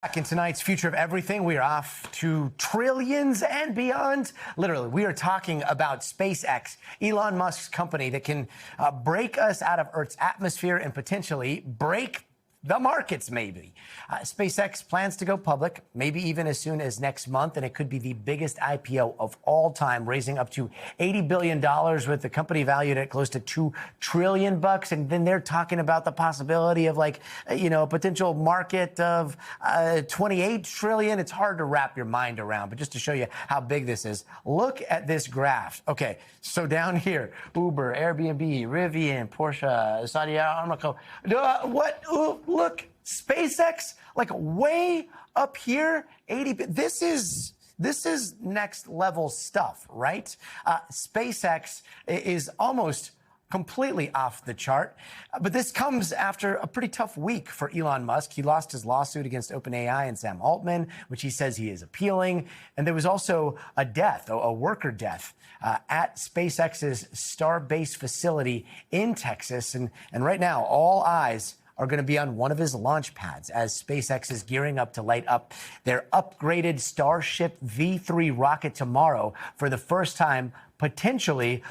Back in tonight's Future of Everything, we are off to trillions and beyond. Literally, we are talking about SpaceX, Elon Musk's company that can break us out of Earth's atmosphere and potentially break the markets, maybe. SpaceX plans to go public, maybe even as soon as next month, and it could be the biggest IPO of all time, raising up to $80 billion, with the company valued at close to $2 trillion. And then they're talking about the possibility of, like, a potential market of 28 trillion. It's hard to wrap your mind around, but just to show you how big this is, look at this graph. Okay, so down here, Uber, Airbnb, Rivian, Porsche, Saudi Aramco. Look, SpaceX, like way up here, 80. This is next level stuff, right? SpaceX is almost completely off the chart. But this comes after a pretty tough week for Elon Musk. He lost his lawsuit against OpenAI and Sam Altman, which he says he is appealing. And there was also a death, a worker death, at SpaceX's Starbase facility in Texas. And right now, all eyes are going to be on one of his launch pads as SpaceX is gearing up to light up their upgraded Starship V3 rocket tomorrow for the first time, potentially,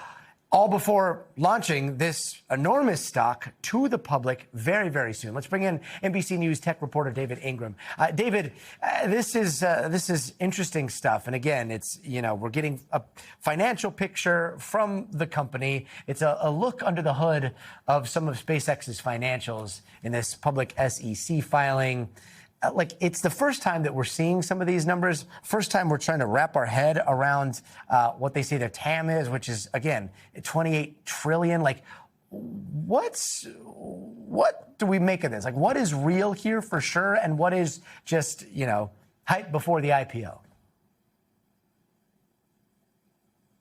all before launching this enormous stock to the public very, very soon. Let's bring in NBC News tech reporter David Ingram. David, this is interesting stuff. And again, it's, we're getting a financial picture from the company. It's a look under the hood of some of SpaceX's financials in this public SEC filing. Like, it's the first time that we're seeing some of these numbers. First time we're trying to wrap our head around what they say their TAM is, which is, again, 28 trillion. Like, what do we make of this? Like, what is real here for sure, and what is just, hype before the IPO?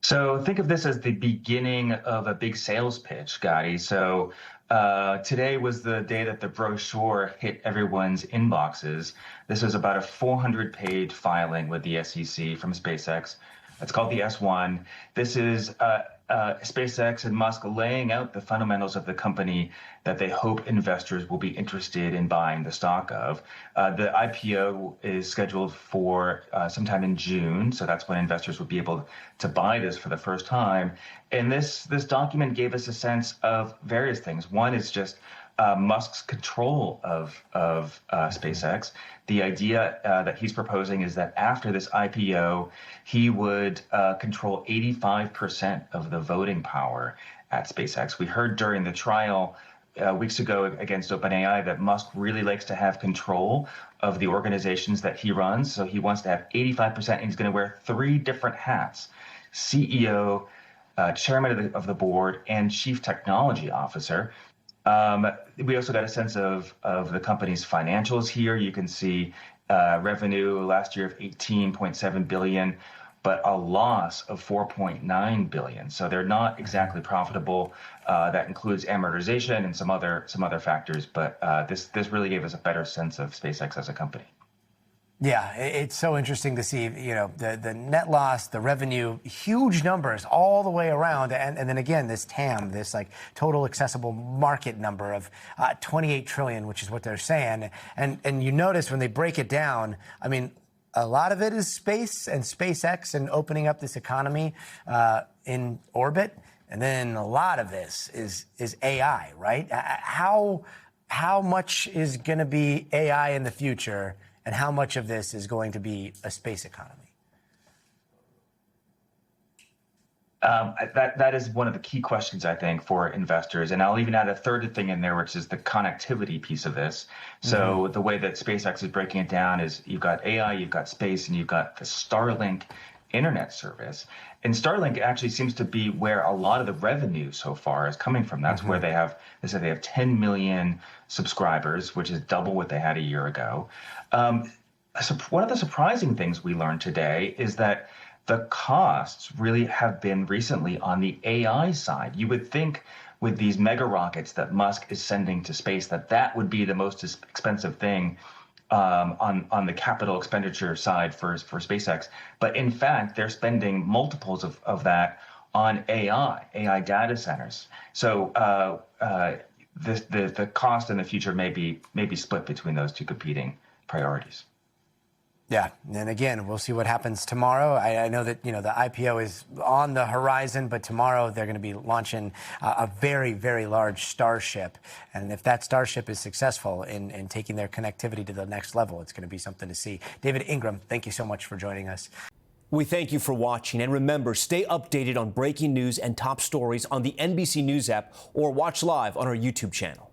So think of this as the beginning of a big sales pitch, Scotty. So today was the day that the brochure hit everyone's inboxes. This is about a 400-page filing with the SEC from SpaceX. It's called the S1. This is SpaceX and Musk laying out the fundamentals of the company that they hope investors will be interested in buying the stock of. The IPO is scheduled for sometime in June, so that's when investors will be able to buy this for the first time. And this document gave us a sense of various things. One is just Musk's control of SpaceX. The idea that he's proposing is that after this IPO, he would control 85% of the voting power at SpaceX. We heard during the trial weeks ago against OpenAI that Musk really likes to have control of the organizations that he runs. So he wants to have 85%, and he's going to wear 3 different hats: CEO, chairman of the board, and chief technology officer. We also got a sense of the company's financials here. You can see revenue last year of $18.7 billion, but a loss of $4.9 billion. So they're not exactly profitable. That includes amortization and some other factors. But this really gave us a better sense of SpaceX as a company. Yeah, it's so interesting to see, the net loss, the revenue, huge numbers all the way around. And then again, this TAM, this like total accessible market number of 28 trillion, which is what they're saying. And you notice when they break it down, I mean, a lot of it is space and SpaceX and opening up this economy in orbit. And then a lot of this is AI, right? How much is going to be AI in the future? And how much of this is going to be a space economy? That is one of the key questions, I think, for investors. And I'll even add a third thing in there, which is the connectivity piece of this. So the way that SpaceX is breaking it down is you've got AI, you've got space, and you've got the Starlink internet service. And Starlink actually seems to be where a lot of the revenue so far is coming from. That's where they said they have 10 million subscribers, which is double what they had a year ago. So one of the surprising things we learned today is that the costs really have been recently on the AI side. You would think with these mega rockets that Musk is sending to space that would be the most expensive thing on the capital expenditure side for SpaceX. But in fact, they're spending multiples of that on AI data centers. So the cost in the future may be split between those two competing priorities. Yeah, and again, we'll see what happens tomorrow. I know that, the IPO is on the horizon, but tomorrow they're going to be launching a very, very large Starship. And if that Starship is successful in taking their connectivity to the next level, it's going to be something to see. David Ingram, thank you so much for joining us. We thank you for watching. And remember, stay updated on breaking news and top stories on the NBC News app or watch live on our YouTube channel.